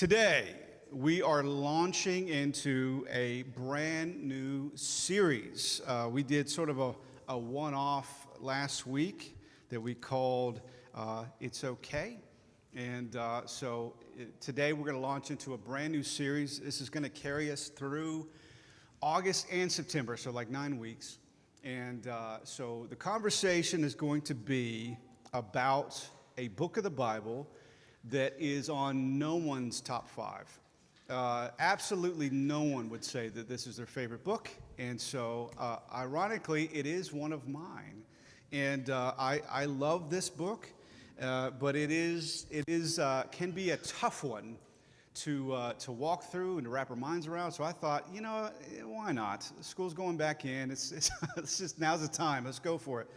Today, we are launching into a brand new series. We did sort of a one-off last week that we called It's Okay. And so today we're going to launch into a brand new series. This is going to carry us through August and September, so like 9 weeks. And so the conversation is going to be about a book of the Bible that is on no one's top five. Absolutely no one would say that this is their favorite book. And so, ironically, it is one of mine. And I love this book, but it can be a tough one to walk through and to wrap our minds around. So I thought, why not? School's going back in. It's just now's the time. Let's go for it.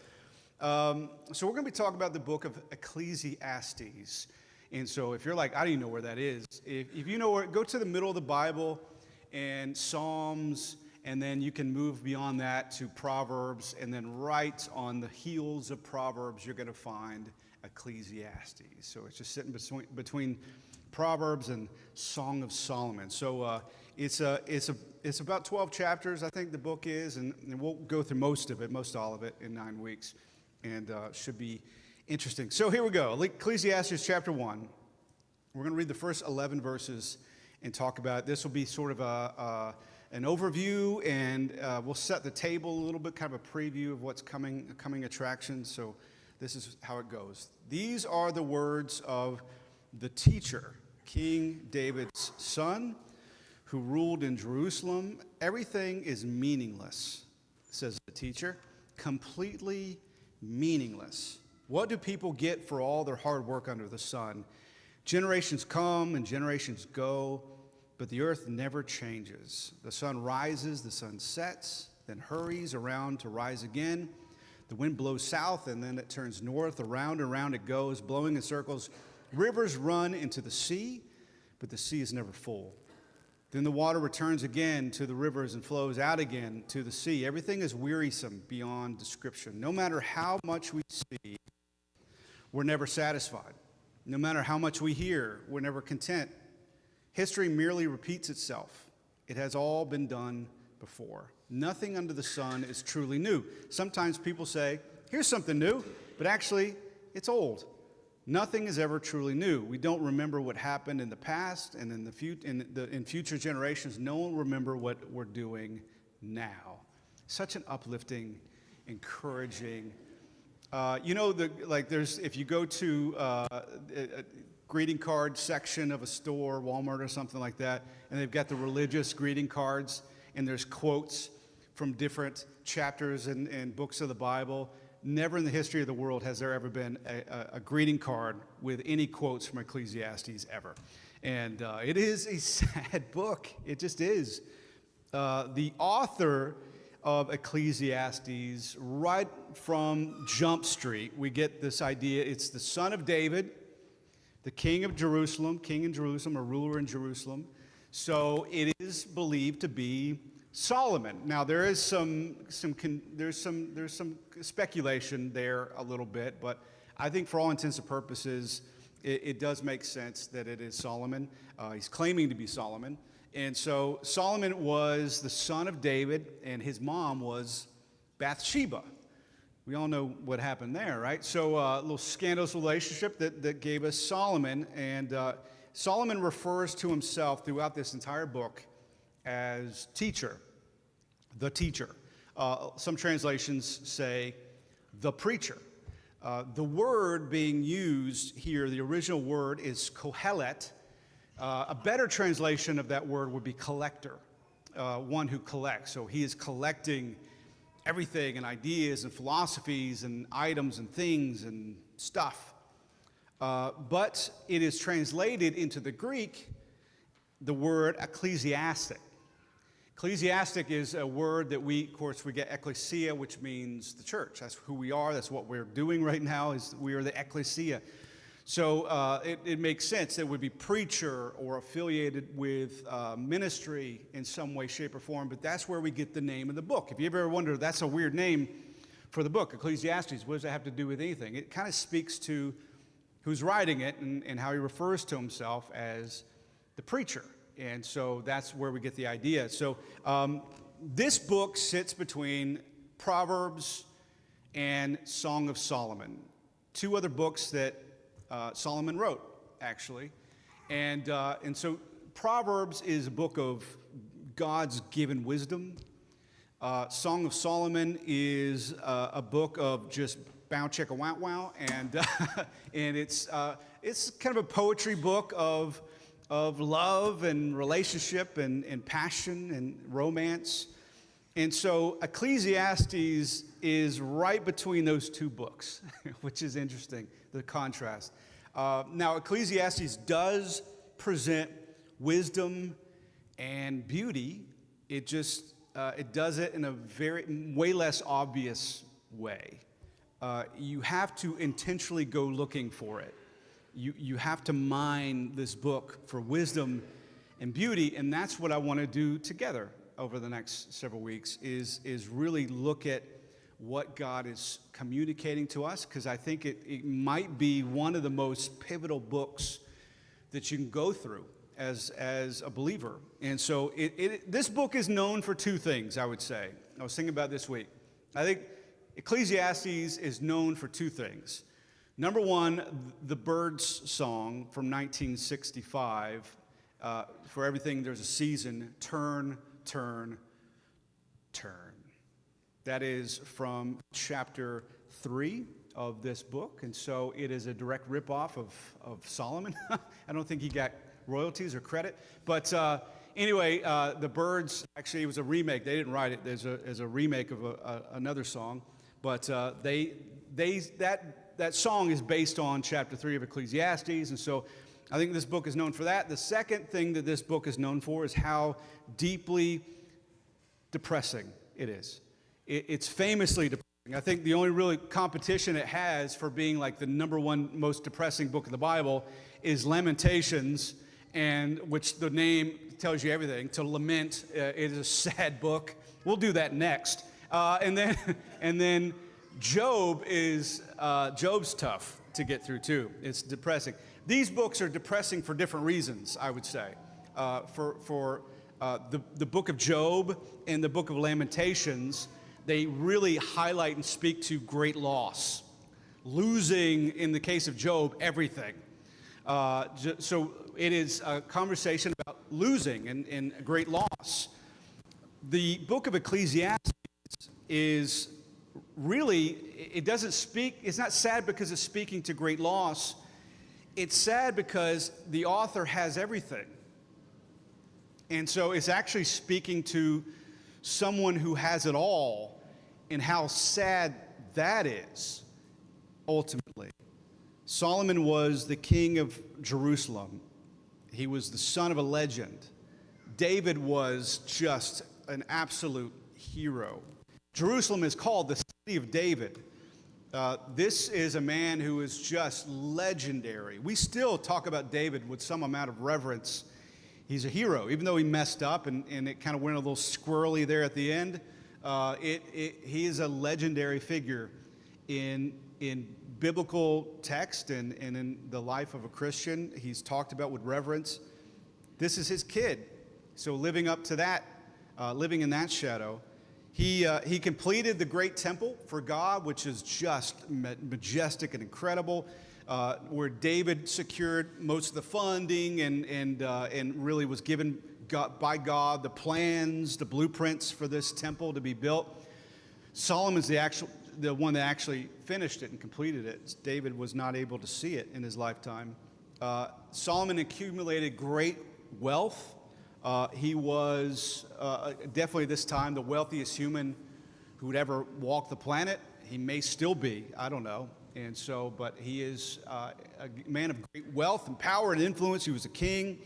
So we're going to be talking about the book of Ecclesiastes. And so if you're like, I don't even know where that is, if you know where, go to the middle of the Bible and Psalms, and then you can move beyond that to Proverbs, and then right on the heels of Proverbs, you're going to find Ecclesiastes. So it's just sitting between Proverbs and Song of Solomon. So it's about 12 chapters, I think the book is, and we'll go through most all of it in 9 weeks, and should be interesting. So here we go. Ecclesiastes chapter 1. We're going to read the first 11 verses and talk about it. This will be sort of an overview, and we'll set the table a little bit, kind of a preview of what's coming attractions. So this is how it goes. These are the words of the teacher, King David's son, who ruled in Jerusalem. Everything is meaningless, says the teacher, completely meaningless. What do people get for all their hard work under the sun? Generations come and generations go, but the earth never changes. The sun rises, the sun sets, then hurries around to rise again. The wind blows south, and then it turns north. Around and around it goes, blowing in circles. Rivers run into the sea, but the sea is never full. Then the water returns again to the rivers and flows out again to the sea. Everything is wearisome beyond description. No matter how much we see, we're never satisfied. No matter how much we hear, we're never content. History merely repeats itself. It has all been done before. Nothing under the sun is truly new. Sometimes people say, here's something new, but actually, it's old. Nothing is ever truly new. We don't remember what happened in the past, and in future generations, no one will remember what we're doing now. Such an uplifting, encouraging. If you go to a greeting card section of a store, Walmart or something like that, and they've got the religious greeting cards, and there's quotes from different chapters and books of the Bible. Never in the history of the world has there ever been a greeting card with any quotes from Ecclesiastes ever. And it is a sad book. It just is. The author of Ecclesiastes, right from Jump Street, we get this idea. It's the son of David, the king in Jerusalem, or ruler in Jerusalem. So it is believed to be Solomon. Now there is some speculation there a little bit, but I think for all intents and purposes, it does make sense that it is Solomon. He's claiming to be Solomon. And so Solomon was the son of David, and his mom was Bathsheba. We all know what happened there, right? So a little scandalous relationship that gave us Solomon. And Solomon refers to himself throughout this entire book as teacher, the teacher. Some translations say the preacher. The word being used here, the original word is kohelet. A better translation of that word would be collector, one who collects. So he is collecting everything and ideas and philosophies and items and things and stuff. But it is translated into the Greek, the word ecclesiastic. Ecclesiastic is a word that we get ecclesia, which means the church. That's who we are. That's what we're doing right now, is we are the ecclesia. So it makes sense that it would be preacher or affiliated with ministry in some way, shape, or form, but that's where we get the name of the book. If you ever wonder, that's a weird name for the book, Ecclesiastes. What does that have to do with anything? It kind of speaks to who's writing it and how he refers to himself as the preacher. And so that's where we get the idea. So this book sits between Proverbs and Song of Solomon, two other books that Solomon wrote, actually. And so Proverbs is a book of God's given wisdom. Song of Solomon is a book of just bow chicka wow wow, and and it's kind of a poetry book of love and relationship and passion and romance. And so Ecclesiastes is right between those two books, which is interesting, the contrast. Now, Ecclesiastes does present wisdom and beauty. It just it does it in a way less obvious way. You have to intentionally go looking for it. You have to mine this book for wisdom and beauty, and that's what I want to do together over the next several weeks, is really look at what God is communicating to us, because I think it might be one of the most pivotal books that you can go through as a believer. And so this book is known for two things, I would say. I was thinking about this week. I think Ecclesiastes is known for two things. Number one, the Birds song from 1965, for everything there's a season, turn, turn, turn. That is from chapter 3 of this book, and so it is a direct ripoff of Solomon. I don't think he got royalties or credit, but anyway, the Birds, actually it was a remake. They didn't write it. There's a remake of another song, but that song is based on chapter 3 of Ecclesiastes, and so I think this book is known for that. The second thing that this book is known for is how deeply depressing it is. It's famously depressing. I think the only really competition it has for being like the number one most depressing book of the Bible is Lamentations, and which the name tells you everything. To lament, it is a sad book. We'll do that next. And then Job is Job's tough to get through too. It's depressing. These books are depressing for different reasons, I would say. For the book of Job and the book of Lamentations, they really highlight and speak to great loss. Losing, in the case of Job, everything. So it is a conversation about losing and great loss. The book of Ecclesiastes is really, it doesn't speak, it's not sad because it's speaking to great loss. It's sad because the author has everything. And so it's actually speaking to someone who has it all, and how sad that is, ultimately. Solomon was the king of Jerusalem. He was the son of a legend. David was just an absolute hero. Jerusalem is called the city of David. This is a man who is just legendary. We still talk about David with some amount of reverence. He's a hero, even though he messed up and it kind of went a little squirrely there at the end. He is a legendary figure in biblical text and in the life of a Christian. He's talked about with reverence. This is his kid. So living up to that, living in that shadow. He completed the great temple for God, which is just majestic and incredible, where David secured most of the funding and really was given by God the plans, the blueprints for this temple to be built. Solomon's the one that actually finished it and completed it. David was not able to see it in his lifetime. Solomon accumulated great wealth. He was definitely this time the wealthiest human who would ever walk the planet. He may still be, I don't know. And so, but he is a man of great wealth and power and influence. He was a king.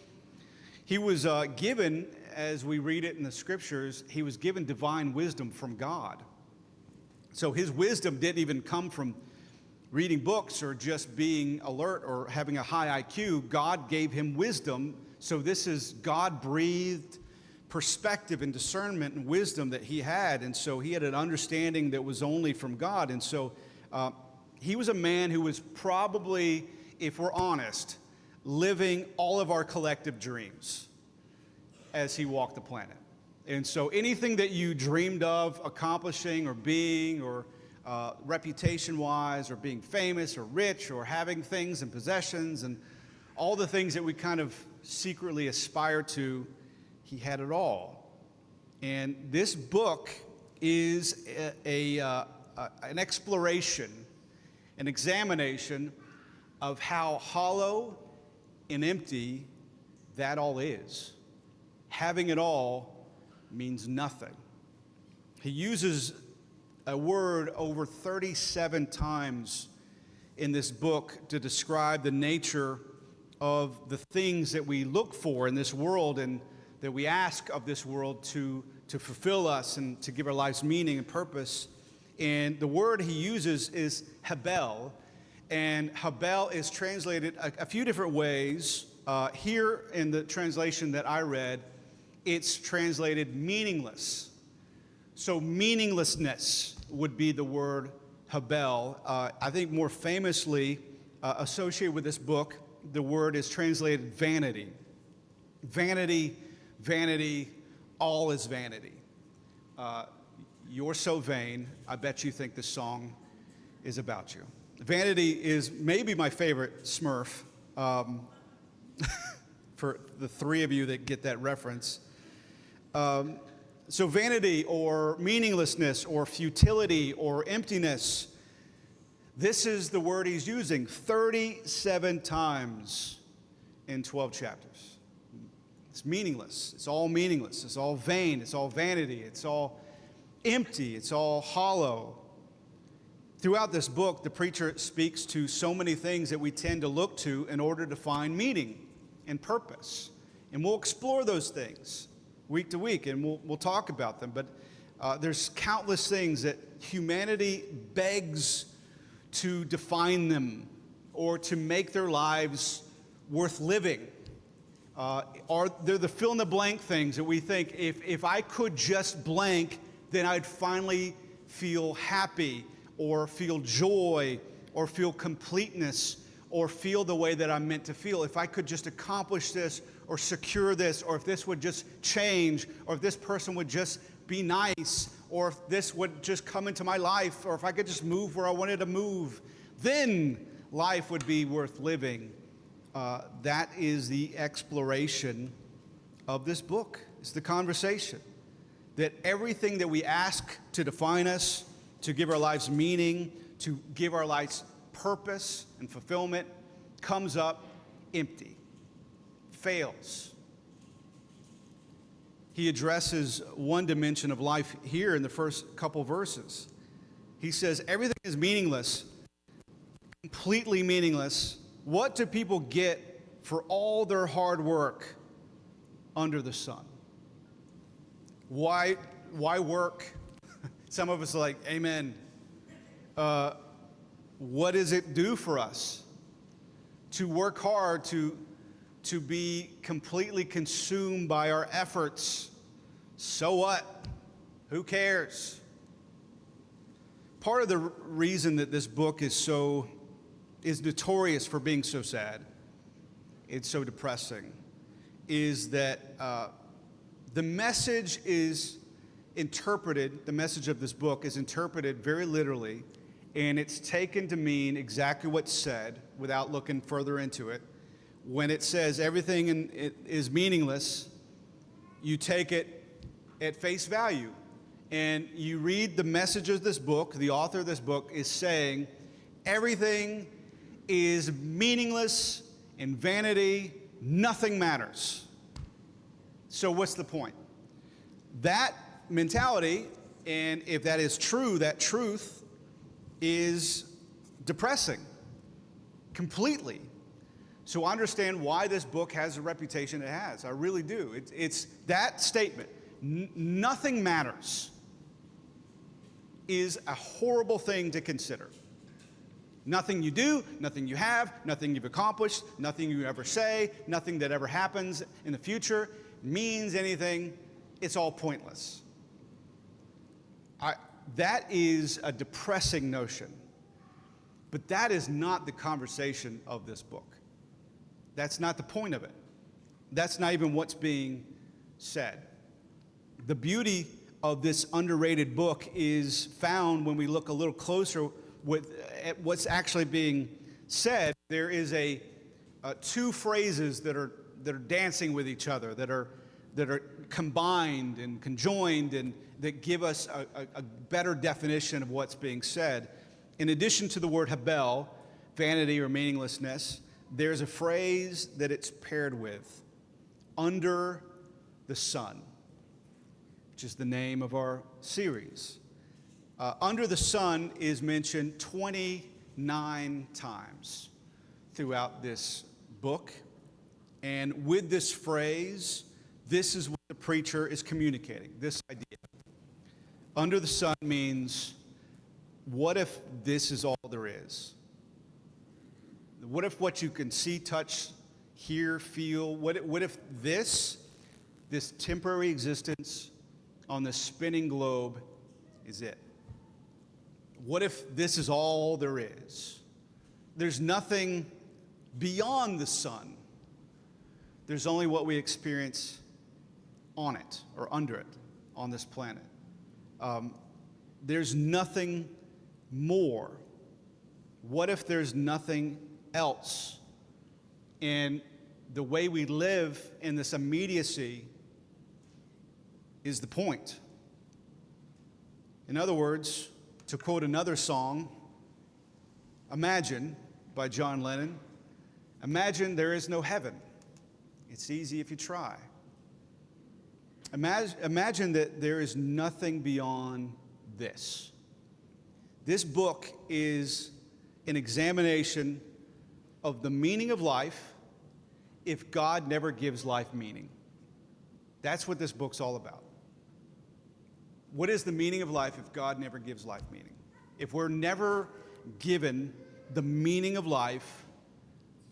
He was given, as we read it in the scriptures, he was given divine wisdom from God. So his wisdom didn't even come from reading books or just being alert or having a high IQ. God gave him wisdom. So this is God-breathed perspective and discernment and wisdom that he had. And so he had an understanding that was only from God. And so he was a man who was probably, if we're honest, living all of our collective dreams as he walked the planet. And so anything that you dreamed of accomplishing or being, or reputation-wise, or being famous or rich, or having things and possessions and all the things that we kind of secretly aspire to, he had it all. And this book is an exploration, an examination of how hollow and empty that all is. Having it all means nothing. He uses a word over 37 times in this book to describe the nature of the things that we look for in this world and that we ask of this world to fulfill us and to give our lives meaning and purpose. And the word he uses is Habel. And Habel is translated a few different ways. Here in the translation that I read, it's translated meaningless. So meaninglessness would be the word Habel. I think more famously associated with this book, the word is translated vanity. Vanity, vanity, all is vanity. You're so vain, I bet you think this song is about you. Vanity is maybe my favorite Smurf, for the three of you that get that reference. So vanity or meaninglessness or futility or emptiness, this is the word he's using 37 times in 12 chapters. It's meaningless. It's all meaningless. It's all vain. It's all vanity. It's all empty. It's all hollow. Throughout this book, the preacher speaks to so many things that we tend to look to in order to find meaning and purpose. And we'll explore those things week to week, and we'll talk about them. But there's countless things that humanity begs to define them or to make their lives worth living. They're the fill-in-the-blank things that we think, if I could just blank, then I'd finally feel happy or feel joy or feel completeness or feel the way that I'm meant to feel. If I could just accomplish this or secure this, or if this would just change, or if this person would just be nice, or if this would just come into my life, or if I could just move where I wanted to move, then life would be worth living. That is the exploration of this book. It's the conversation that everything that we ask to define us, to give our lives meaning, to give our lives purpose and fulfillment, comes up empty, fails. He addresses one dimension of life here in the first couple verses. He says, everything is meaningless, completely meaningless. What do people get for all their hard work under the sun? Why work? Some of us are like, amen. What does it do for us to work hard, to be completely consumed by our efforts? So what? Who cares? Part of the reason that this book is notorious for being so sad, it's so depressing, is that the message is interpreted, the message of this book is interpreted very literally, and it's taken to mean exactly what's said without looking further into it. When it says everything is meaningless, you take it at face value. And you read the message of this book, the author of this book is saying everything is meaningless and vanity, nothing matters. So what's the point? That mentality, and if that is true, that truth is depressing completely. So I understand why this book has the reputation it has. I really do. It's that statement, nothing matters, is a horrible thing to consider. Nothing you do, nothing you have, nothing you've accomplished, nothing you ever say, nothing that ever happens in the future means anything. It's all pointless. That is a depressing notion. But that is not the conversation of this book. That's not the point of it. That's not even what's being said. The beauty of this underrated book is found when we look a little closer at what's actually being said. There is two phrases that are dancing with each other, that are combined and conjoined, and that give us a better definition of what's being said. In addition to the word habel, vanity or meaninglessness, there's a phrase that it's paired with, under the sun, which is the name of our series. Under the sun is mentioned 29 times throughout this book. And with this phrase, this is what the preacher is communicating, this idea. Under the sun means, what if this is all there is? What if what you can see, touch, hear, feel, what if this temporary existence on this spinning globe is it? What if this is all there is? There's nothing beyond the sun. There's only what we experience on it or under it on this planet. There's nothing more. What if there's nothing else? And the way we live in this immediacy is the point. In other words, to quote another song, Imagine by John Lennon, imagine there is no heaven. It's easy if you try. Imagine that there is nothing beyond this. This book is an examination of the meaning of life if God never gives life meaning. That's what this book's all about. What is the meaning of life if God never gives life meaning? If we're never given the meaning of life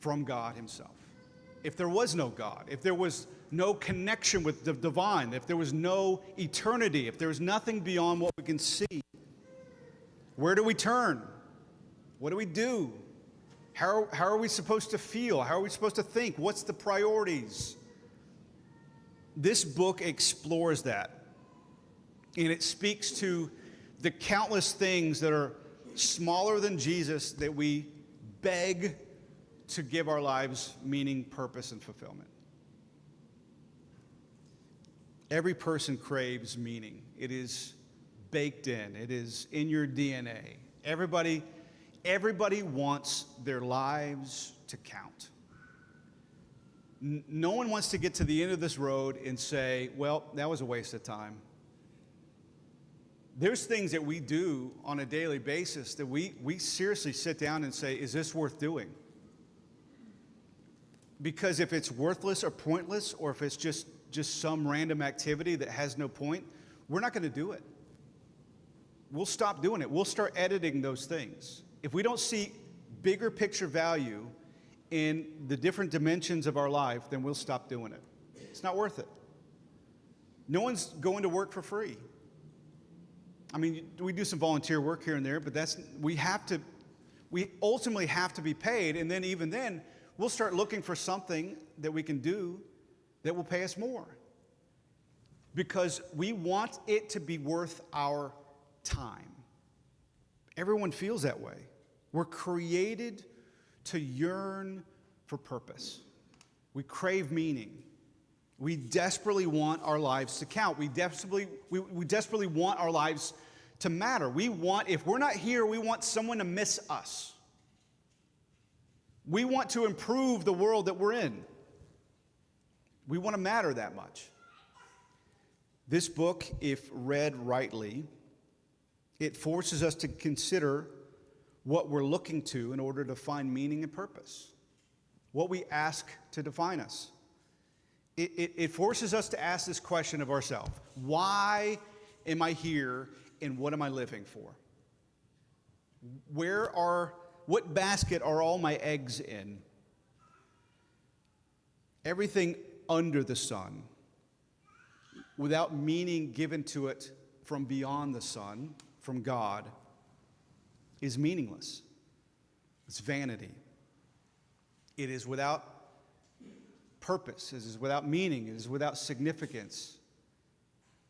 from God himself. If there was no God, if there was no connection with the divine, if there was no eternity, if there was nothing beyond what we can see, where do we turn? What do we do? How are we supposed to feel? How are we supposed to think? What's the priorities? This book explores that. And it speaks to the countless things that are smaller than Jesus that we beg to give our lives meaning, purpose, and fulfillment. Every person craves meaning. It is baked in. It is in your DNA. Everybody wants their lives to count. No one wants to get to the end of this road and say, well, that was a waste of time. There's things that we do on a daily basis that we seriously sit down and say, is this worth doing? Because if it's worthless or pointless, or if it's just some random activity that has no point, we're not going to do it. We'll stop doing it. We'll start editing those things. If we don't see bigger picture value in the different dimensions of our life, then we'll stop doing it. It's not worth it. No one's going to work for free. I mean, we do some volunteer work here and there, but we ultimately have to be paid, and then even then, we'll start looking for something that we can do that will pay us more. Because we want it to be worth our time. Everyone feels that way. We're created to yearn for purpose. We crave meaning. We desperately want our lives to count. We desperately want our lives to matter. If we're not here, we want someone to miss us. We want to improve the world that we're in. We want to matter that much. This book, if read rightly, it forces us to consider what we're looking to in order to find meaning and purpose, what we ask to define us. It forces us to ask this question of ourselves: why am I here, and what am I living for? What basket are all my eggs in? Everything under the sun, without meaning given to it from beyond the sun, from God, is meaningless. It's vanity. It is without purpose. It is without meaning. It is without significance.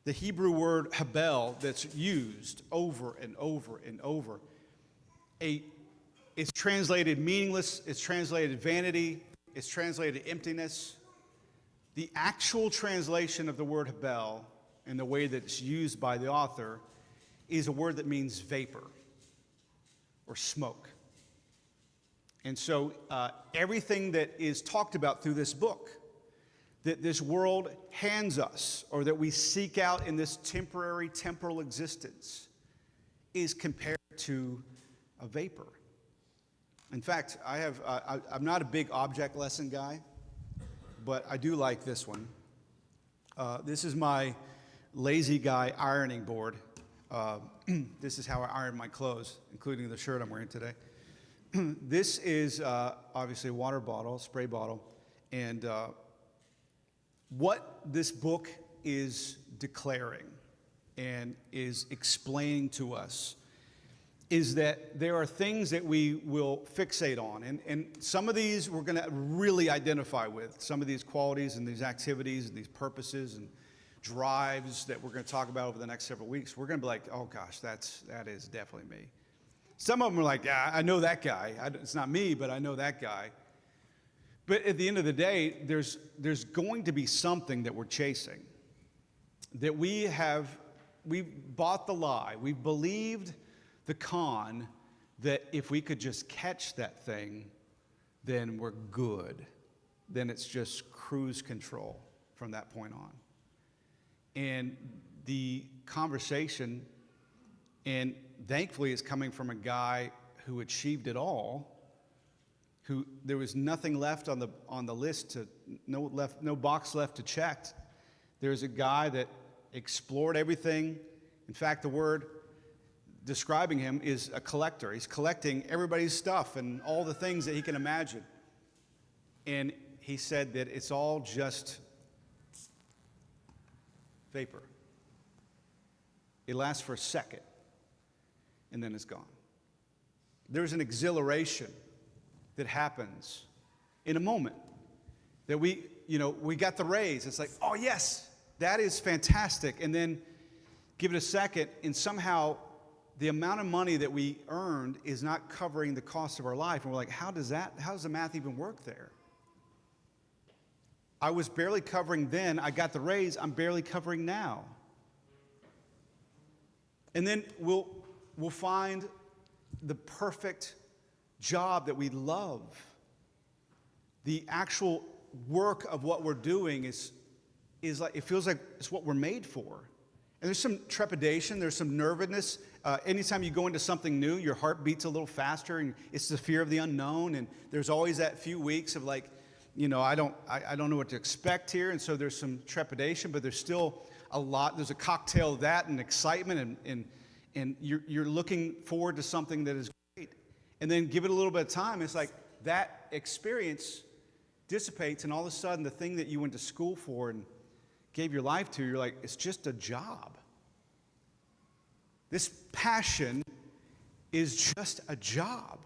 The Hebrew word habel that's used over and over and over, it's translated meaningless, it's translated vanity, it's translated emptiness. The actual translation of the word habel, and the way that it's used by the author, is a word that means vapor or smoke. And so everything that is talked about through this book, that this world hands us, or that we seek out in this temporary temporal existence, is compared to a vapor. In fact, I'm not a big object lesson guy, but I do like this one. This is my lazy guy ironing board. This is how I iron my clothes, including the shirt I'm wearing today. This is obviously a water bottle, spray bottle, and what this book is declaring and is explaining to us is that there are things that we will fixate on. And some of these we're going to really identify with, some of these qualities and these activities and these purposes and drives that we're going to talk about over the next several weeks. We're going to be like, oh gosh, that is definitely me. Some of them are like, yeah, I know that guy. It's not me, but I know that guy. But at the end of the day, there's going to be something that we're chasing, that we've bought the lie, we've believed the con, that if we could just catch that thing, then we're good. Then it's just cruise control from that point on. And the conversation, and thankfully it's coming from a guy who achieved it all, who there was nothing left on the list, no box left to check. There's a guy that explored everything. In fact, the word describing him is a collector. He's collecting everybody's stuff and all the things that he can imagine. And he said that it's all just vapor. It lasts for a second, and then it's gone. There's an exhilaration that happens in a moment that we got the raise. It's like, oh yes, that is fantastic. And then give it a second, and somehow the amount of money that we earned is not covering the cost of our life. And we're like, how does the math even work there? I was barely covering then. I got the raise. I'm barely covering now. And then we'll find the perfect job that we love. The actual work of what we're doing is like, it feels like it's what we're made for. And there's some trepidation, there's some nervousness. Anytime you go into something new, your heart beats a little faster, and it's the fear of the unknown. And there's always that few weeks of like, I don't know what to expect here, and so there's some trepidation, but there's still a lot. There's a cocktail of that and excitement, and you're looking forward to something that is great. And then give it a little bit of time. It's like that experience dissipates, and all of a sudden, the thing that you went to school for and gave your life to, you're like, it's just a job. This passion is just a job.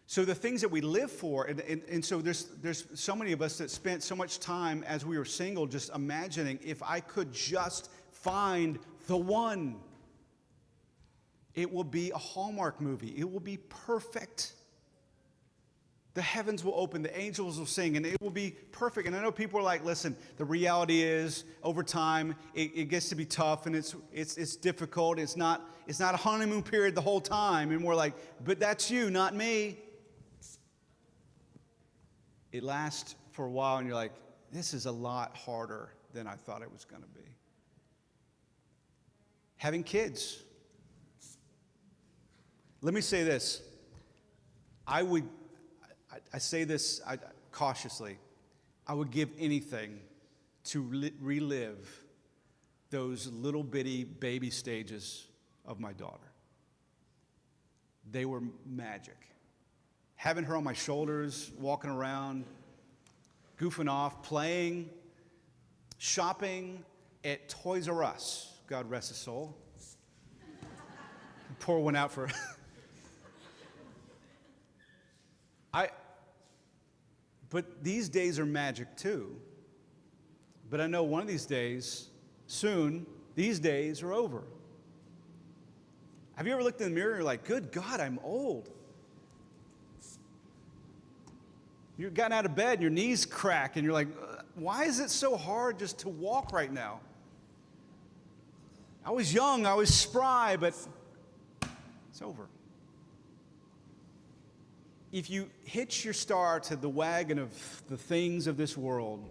So the things that we live for, and so there's so many of us that spent so much time as we were single just imagining, if I could just find the one, it will be a Hallmark movie. It will be perfect. The heavens will open, the angels will sing, and it will be perfect. And I know people are like, listen, the reality is, over time, it gets to be tough, and it's difficult. It's not a honeymoon period the whole time. And we're like, but that's you, not me. It lasts for a while, and you're like, this is a lot harder than I thought it was going to be. Having kids. Let me say this. I say this cautiously. I would give anything to relive those little bitty baby stages of my daughter. They were magic. Having her on my shoulders, walking around, goofing off, playing, shopping at Toys R Us. God rest his soul. Pour one out for But these days are magic too. But I know one of these days, soon, these days are over. Have you ever looked in the mirror and you're like, good God, I'm old? You've gotten out of bed and your knees crack and you're like, why is it so hard just to walk right now? I was young, I was spry, but it's over. If you hitch your star to the wagon of the things of this world,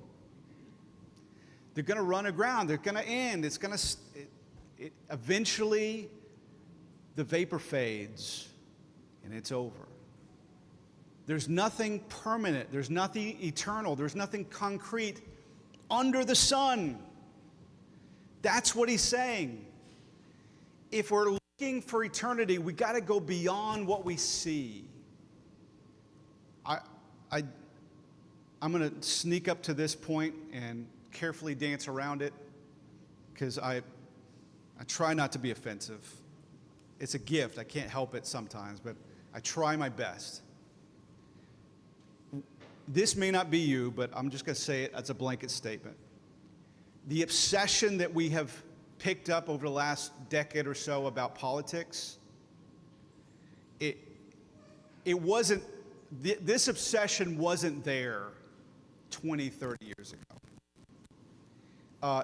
they're going to run aground. They're going to end. It's going to eventually the vapor fades and it's over. There's nothing permanent. There's nothing eternal. There's nothing concrete under the sun. That's what he's saying. If we're looking for eternity, we got to go beyond what we see. I'm going to sneak up to this point and carefully dance around it because I try not to be offensive. It's a gift. I can't help it sometimes, but I try my best. This may not be you, but I'm just going to say it as a blanket statement. The obsession that we have picked up over the last decade or so about politics, it wasn't, this obsession wasn't there 20, 30 years ago.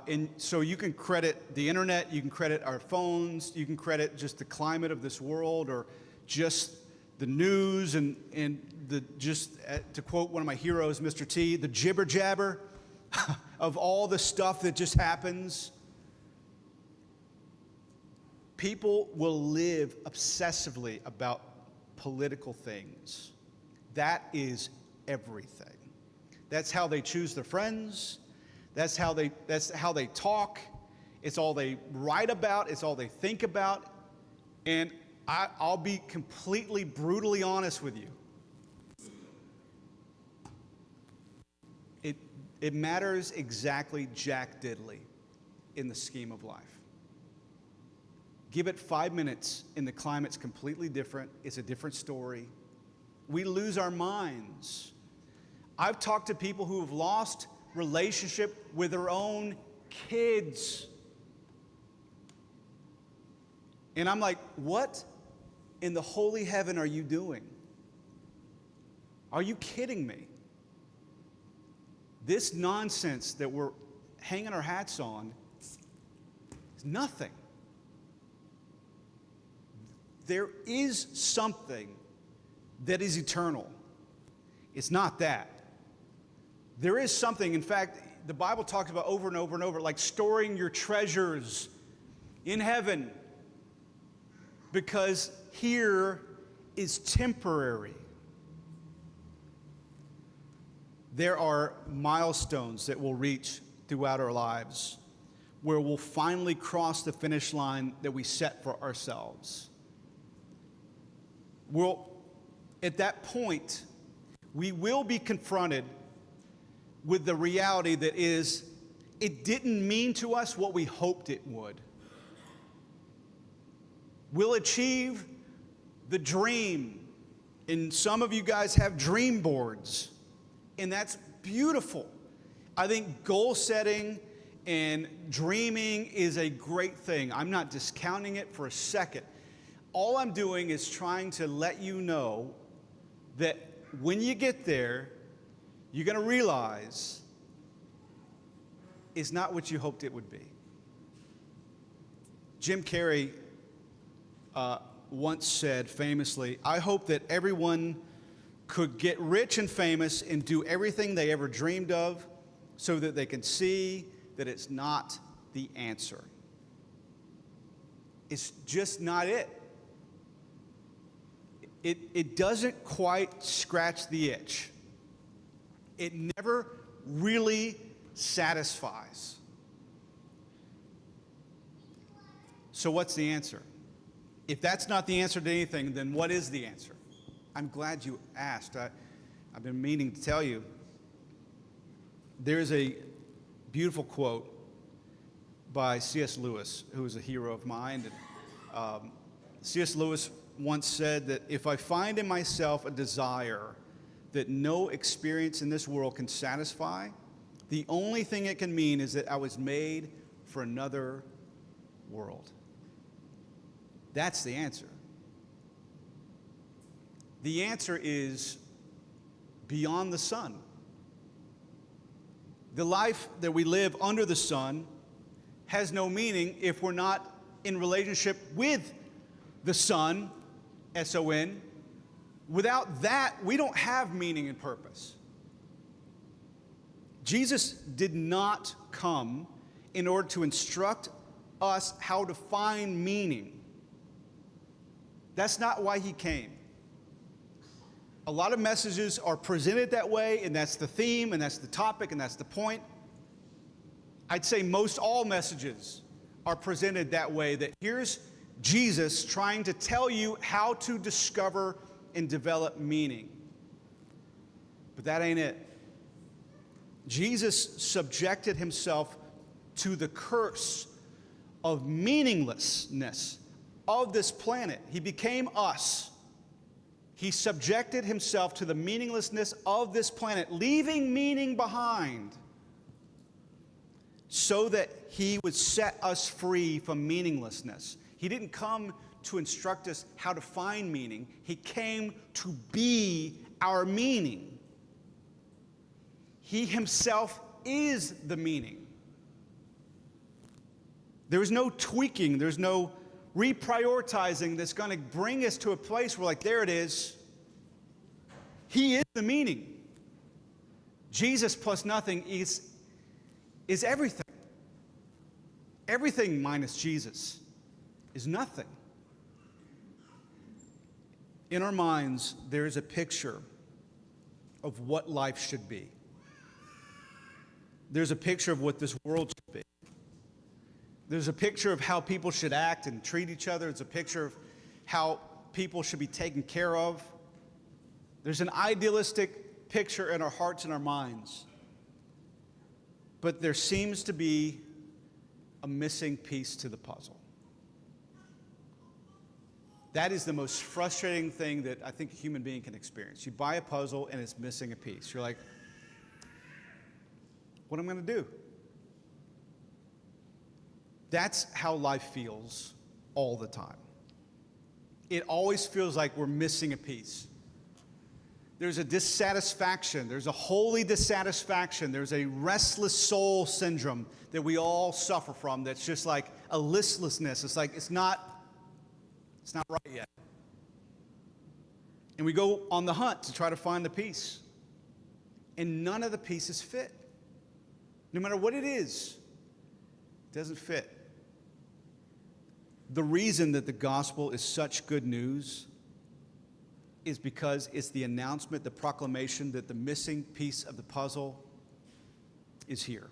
And so you can credit the internet, you can credit our phones, you can credit just the climate of this world, or just the news and the just to quote one of my heroes, Mr. T, the jibber jabber of all the stuff that just happens. People will live obsessively about political things. That is everything. That's how they choose their friends. That's how they talk. It's all they write about. It's all they think about. And I'll be completely brutally honest with you. It matters exactly jack diddly in the scheme of life. Give it 5 minutes and the climate's completely different. It's a different story. We lose our minds. I've talked to people who have lost relationship with their own kids. And I'm like, what in the holy heaven are you doing? Are you kidding me? This nonsense that we're hanging our hats on is nothing. There is something that is eternal. It's not that. There is something, in fact, the Bible talks about over and over and over, like storing your treasures in heaven, because here is temporary. There are milestones that we'll reach throughout our lives where we'll finally cross the finish line that we set for ourselves. At that point, we will be confronted with the reality that is, it didn't mean to us what we hoped it would. We'll achieve the dream. And some of you guys have dream boards, and that's beautiful. I think goal setting and dreaming is a great thing. I'm not discounting it for a second. All I'm doing is trying to let you know that when you get there, you're going to realize it's not what you hoped it would be. Jim Carrey once said famously, I hope that everyone could get rich and famous and do everything they ever dreamed of so that they can see that it's not the answer. It's just not it. It doesn't quite scratch the itch. It never really satisfies. So what's the answer? If that's not the answer to anything, then what is the answer? I'm glad you asked. I've been meaning to tell you. There's a beautiful quote by C.S. Lewis, who is a hero of mine. C.S. Lewis once said that if I find in myself a desire that no experience in this world can satisfy, the only thing it can mean is that I was made for another world. That's the answer. The answer is beyond the sun. The life that we live under the sun has no meaning if we're not in relationship with the Son, S-O-N. Without that, we don't have meaning and purpose. Jesus did not come in order to instruct us how to find meaning. That's not why he came. A lot of messages are presented that way, and that's the theme, and that's the topic, and that's the point. I'd say most all messages are presented that way, that here's Jesus trying to tell you how to discover and develop meaning. But that ain't it. Jesus subjected himself to the curse of meaninglessness of this planet. He became us. He subjected himself to the meaninglessness of this planet, leaving meaning behind, so that he would set us free from meaninglessness. He didn't come to instruct us how to find meaning. He came to be our meaning. He himself is the meaning. There's no tweaking, there's no reprioritizing that's going to bring us to a place where, like, there it is. He is the meaning. Jesus plus nothing is everything. Everything minus Jesus is nothing. In our minds, there is a picture of what life should be. There's a picture of what this world should be. There's a picture of how people should act and treat each other. It's a picture of how people should be taken care of. There's an idealistic picture in our hearts and our minds. But there seems to be a missing piece to the puzzle. That is the most frustrating thing that I think a human being can experience. You buy a puzzle and it's missing a piece. You're like, what am I going to do? That's how life feels all the time. It always feels like we're missing a piece. There's a dissatisfaction. There's a holy dissatisfaction. There's a restless soul syndrome that we all suffer from that's just like a listlessness. It's like it's not right yet. And we go on the hunt to try to find the piece. And none of the pieces fit. No matter what it is, it doesn't fit. The reason that the gospel is such good news is because it's the announcement, the proclamation that the missing piece of the puzzle is here.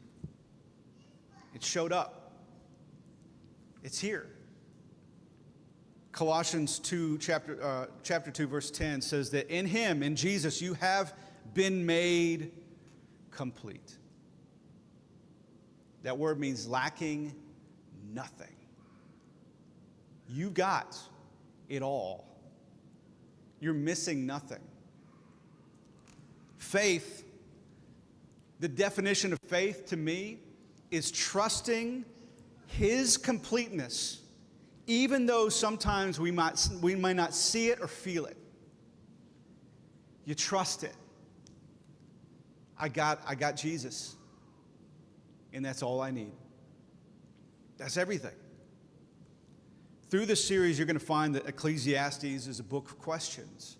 It showed up. It's here. Colossians 2, chapter 2, verse 10 says that in him, in Jesus, you have been made complete. That word means lacking nothing. You got it all. You're missing nothing. Faith, the definition of faith to me is trusting his completeness, even though sometimes we might not see it or feel it. You trust it. I got Jesus, and that's all I need. That's everything. Through this series, you're going to find that Ecclesiastes is a book of questions.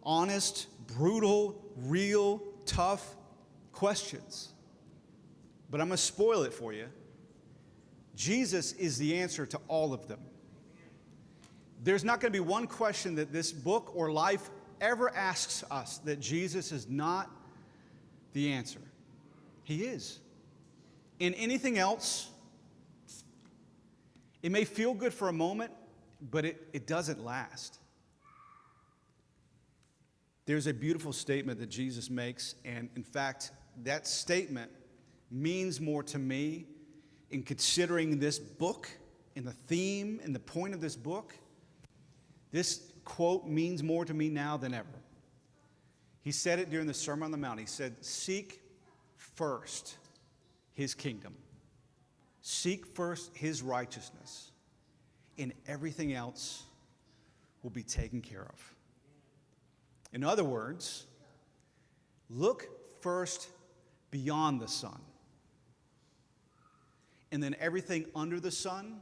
Honest, brutal, real, tough questions. But I'm going to spoil it for you. Jesus is the answer to all of them. There's not going to be one question that this book or life ever asks us that Jesus is not the answer. He is. In anything else, it may feel good for a moment, but it doesn't last. There's a beautiful statement that Jesus makes, and in fact, that statement means more to me in considering this book and the theme and the point of this book. This quote means more to me now than ever. He said it during the Sermon on the Mount. He said, seek first his kingdom. Seek first his righteousness, and everything else will be taken care of. In other words, look first beyond the sun, and then everything under the sun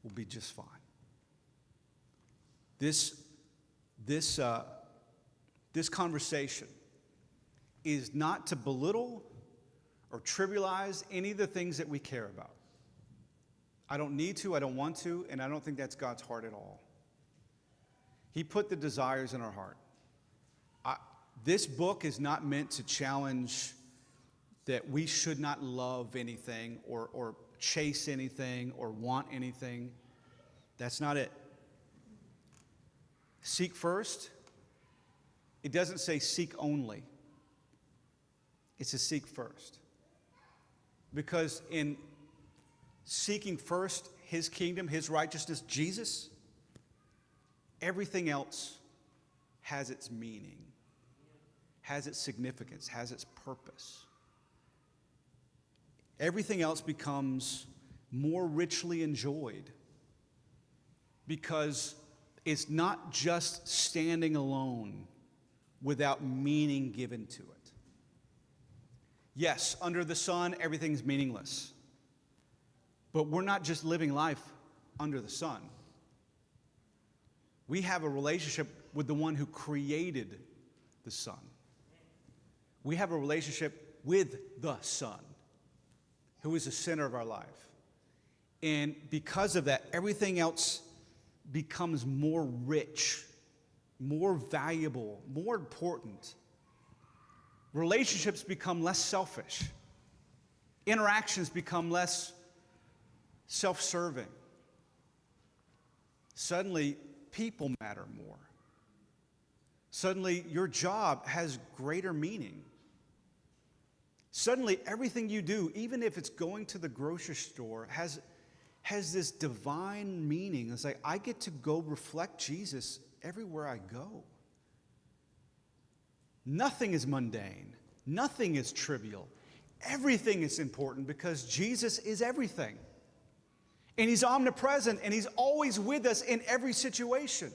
will be just fine. This conversation is not to belittle or trivialize any of the things that we care about. I don't need to, I don't want to, and I don't think that's God's heart at all. He put the desires in our heart. This book is not meant to challenge that we should not love anything or chase anything or want anything. That's not it. Seek first. It doesn't say seek only. It's to seek first. Because in seeking first his kingdom, his righteousness, Jesus, everything else has its meaning, has its significance, has its purpose. Everything else becomes more richly enjoyed because it's not just standing alone without meaning given to it. Yes, under the sun, everything's meaningless. But we're not just living life under the sun. We have a relationship with the one who created the sun. We have a relationship with the Son, who is the center of our life. And because of that, everything else becomes more rich, more valuable, more important. Relationships become less selfish. Interactions become less self-serving. Suddenly, people matter more. Suddenly, your job has greater meaning. Suddenly, everything you do, even if it's going to the grocery store, has this divine meaning. It's like, I get to go reflect Jesus everywhere I go. Nothing is mundane. Nothing is trivial. Everything is important because Jesus is everything. And he's omnipresent, and he's always with us in every situation.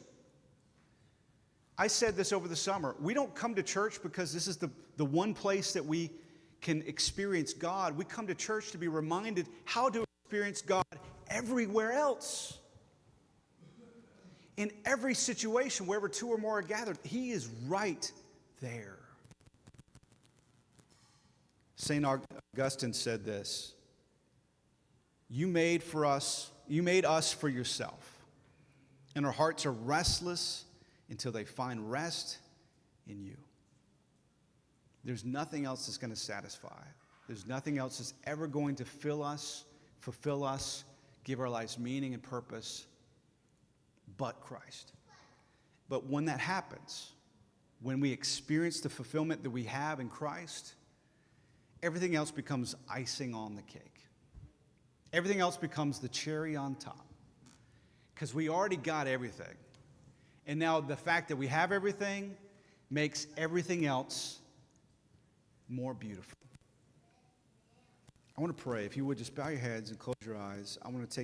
I said this over the summer. We don't come to church because this is the one place that we can experience God. We come to church to be reminded how to experience God everywhere else. In every situation, wherever two or more are gathered, he is right there. St. Augustine said this: You made us for yourself, and our hearts are restless until they find rest in you. There's nothing else that's going to satisfy. There's nothing else that's ever going to fill us, fulfill us, give our lives meaning and purpose but Christ. But when that happens, when we experience the fulfillment that we have in Christ, everything else becomes icing on the cake. Everything else becomes the cherry on top. Because we already got everything. And now the fact that we have everything makes everything else more beautiful. I want to pray. If you would just bow your heads and close your eyes. I want to take